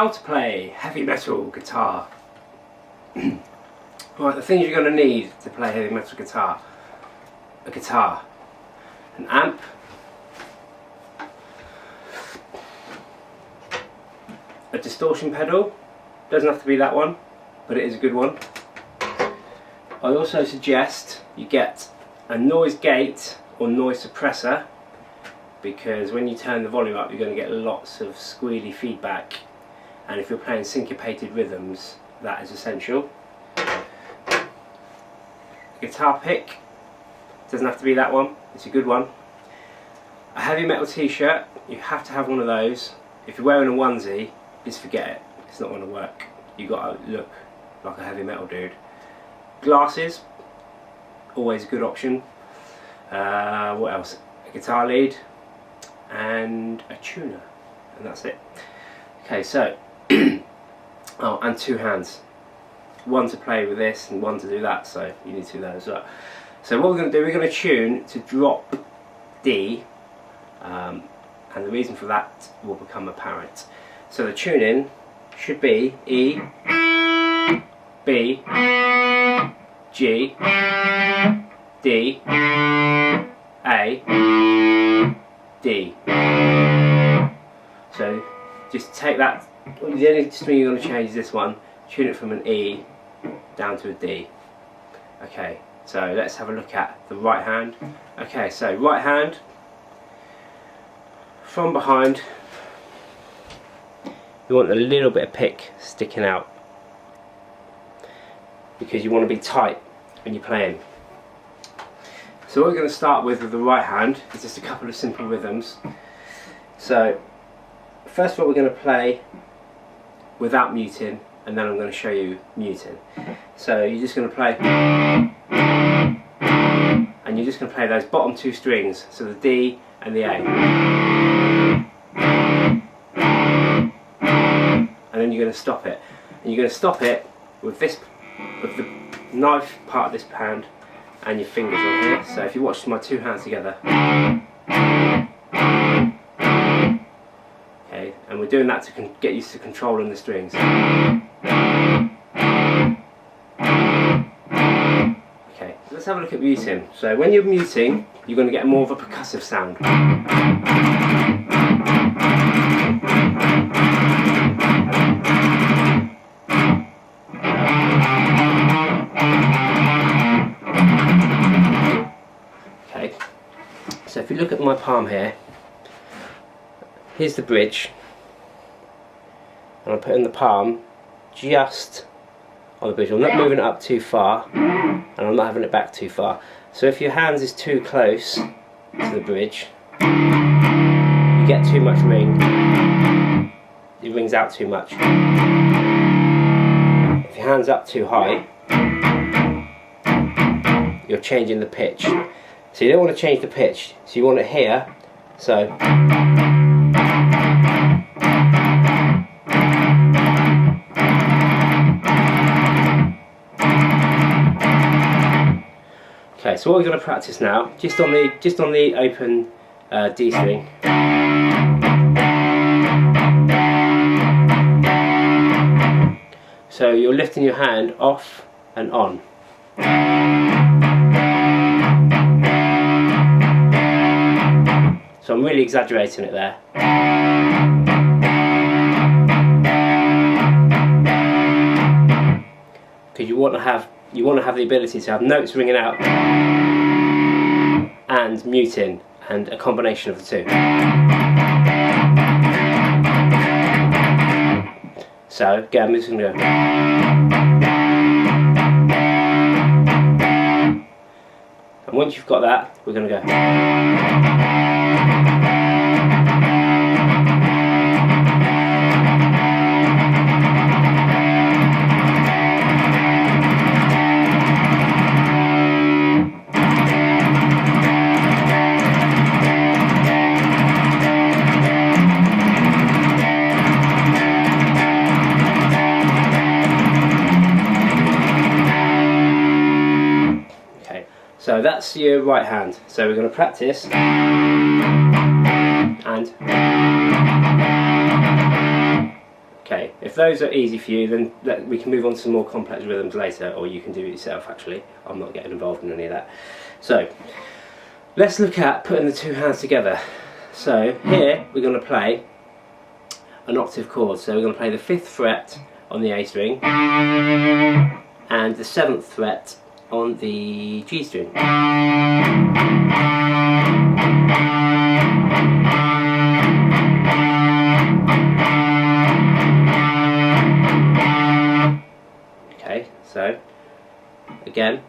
How to play heavy metal guitar. Right, the things you're going to need to play heavy metal guitar: a guitar, an amp, a distortion pedal. Doesn't have to be that one, but it is a good one. I also suggest you get a noise gate or noise suppressor, because when you turn the volume up you're going to get lots of squealy feedback, and if you're playing syncopated rhythms that is essential. Guitar pick, doesn't have to be that one, it's a good one. A heavy metal t-shirt, you have to have one of those. If you're wearing a onesie, just forget it, it's not going to work. You've got to look like a heavy metal dude. Glasses, always a good option. What else? A guitar lead and a tuner, and that's it. Okay, so oh, and two hands, one to play with this and one to do that, so you need to do that as well. So what we're going to do, we're going to tune to drop D, and the reason for that will become apparent. So the tuning should be E, B, G, D, A, D. So just take that, the only string you're going to change is this one, tune it from an E down to a D. Okay, so let's have a look at the right hand. Okay, so right hand, from behind, you want a little bit of pick sticking out, because you want to be tight when you're playing. So what we're going to start with the right hand is just a couple of simple rhythms. So first of all we're going to play without muting, and then I'm going to show you muting. So you're just going to play, and you're just going to play those bottom two strings, so the D and the A. And then you're going to stop it. And you're going to stop it with this, with the knife part of this hand and your fingers on here. So if you watch my two hands together, okay, and we're doing that to get used to controlling the strings. Okay, so let's have a look at muting. So when you're muting, you're going to get more of a percussive sound. So if you look at my palm here, here's the bridge, and I'm putting the palm just on the bridge. I'm not moving it up too far, and I'm not having it back too far. So if your hands is too close to the bridge, you get too much ring, it rings out too much. If your hand's up too high, you're changing the pitch. So you don't want to change the pitch, so you want it here, so okay, so what we're going to practice now, just on the open D string. So you're lifting your hand off and on. So I'm really exaggerating it there. Because you want to have the ability to have notes ringing out and muting, and a combination of the two. So again, I'm just going to go. And once you've got that, we're going to go. So that's your right hand. So we're going to practice and okay, Okay, if those are easy for you, then we can move on to some more complex rhythms later, or you can do it yourself actually. I'm not getting involved in any of that. So, let's look at putting the two hands together. So, here we're going to play an octave chord. So we're going to play the 5th fret on the A string and the 7th fret on the G string. Okay, so again.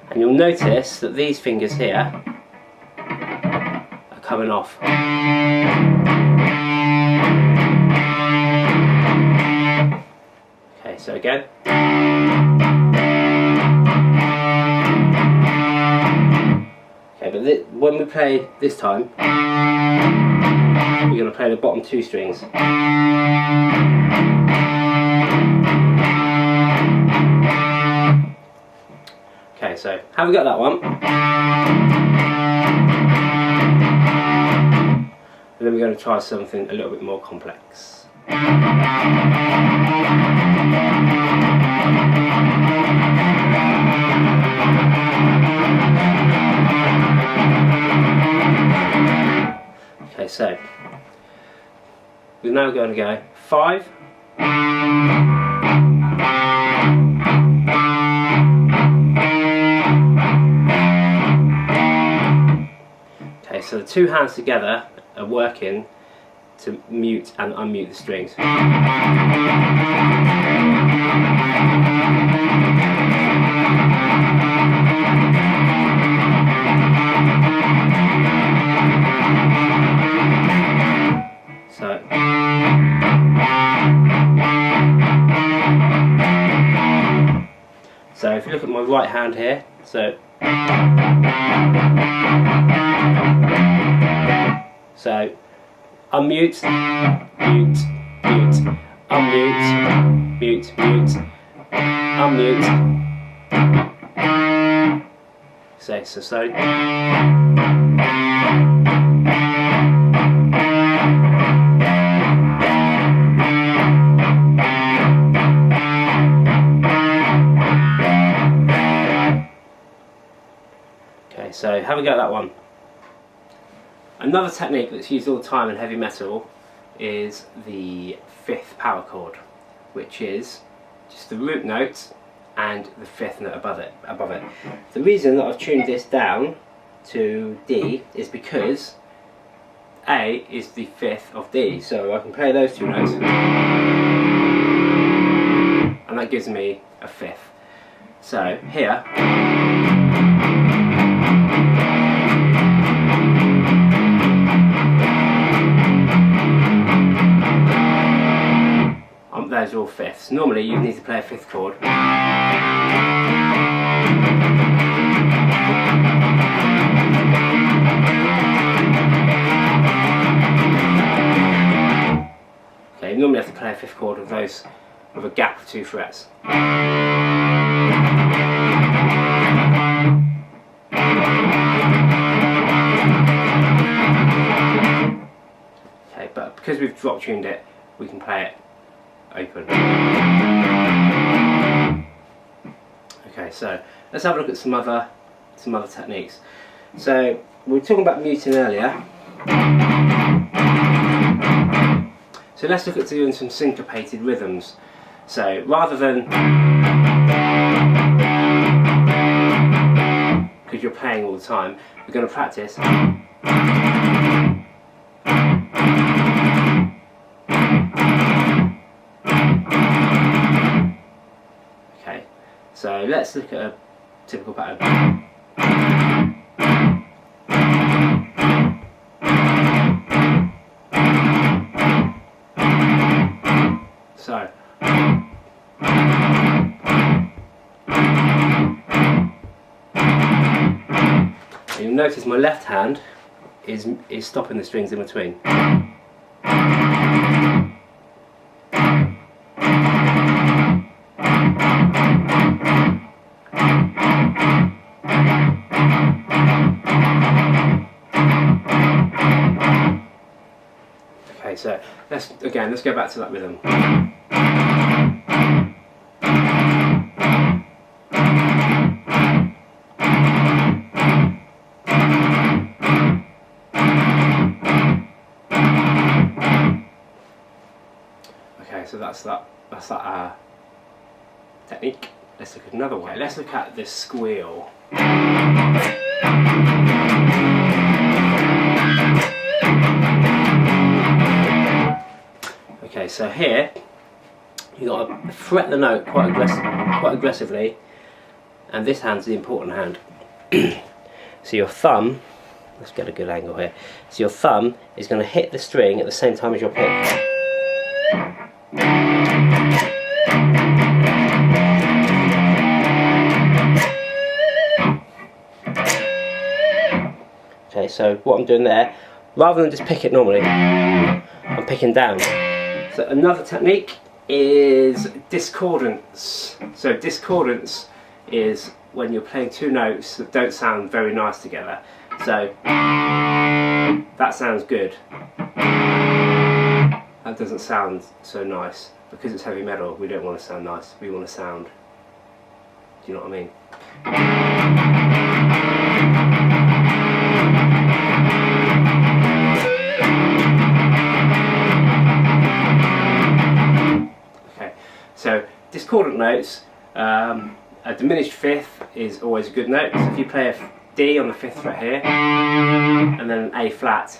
And you'll notice that these fingers here are coming off. Okay, so again. Okay, but when we play this time, we're going to play the bottom 2 strings. Okay, so have we got that one? And then we're going to try something a little bit more complex. Okay, so we're now going to go 5, okay, so the two hands together are working to mute and unmute the strings. So if you look at my right hand here, so unmute, mute, mute, unmute, mute, mute, unmute. So slowly. Okay, so have a go at that one. Another technique that's used all the time in heavy metal is the 5th power chord, which is just the root note and the 5th note above it. The reason that I've tuned this down to D is because A is the 5th of D, so I can play those 2 notes and that gives me a 5th. So here, those are all 5ths. Normally you need to play a 5th chord. Okay, you normally have to play a 5th chord with those with a gap of 2 frets. Okay, but because we've drop tuned it, we can play it open. Okay, so let's have a look at some other techniques. So we were talking about muting earlier. So let's look at doing some syncopated rhythms. So rather than, because you're playing all the time, we're going to practice. So let's look at a typical pattern. So you'll notice my left hand is stopping the strings in between. so let's go back to that rhythm. Okay, so that's that technique. Let's look at another one. Let's look at this squeal. Okay, so here you got to fret the note quite aggressively, and this hand's the important hand. So your thumb, let's get a good angle here. So your thumb is going to hit the string at the same time as your pick. Okay, so what I'm doing there, rather than just pick it normally, I'm picking down. So another technique is discordance. So discordance is when you're playing two notes that don't sound very nice together. So that sounds good. That doesn't sound so nice. Because it's heavy metal, we don't want to sound nice, we want to sound, do you know what I mean? Okay, so discordant notes, a diminished fifth is always a good note. So if you play a D on the 5th fret here, and then an A flat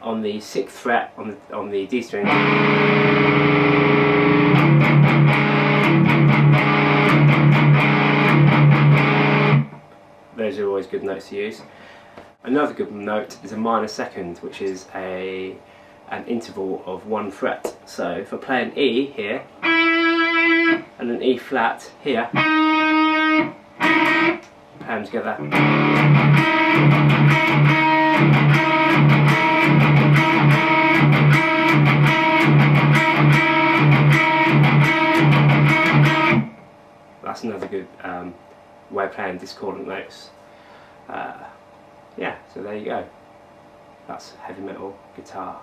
on the 6th fret on the D string, those are always good notes to use. Another good note is a minor second, which is an interval of 1 fret. So if I play an E here and an E flat here, play them together. That's another good way of playing discordant notes. Yeah, so there you go. That's heavy metal guitar.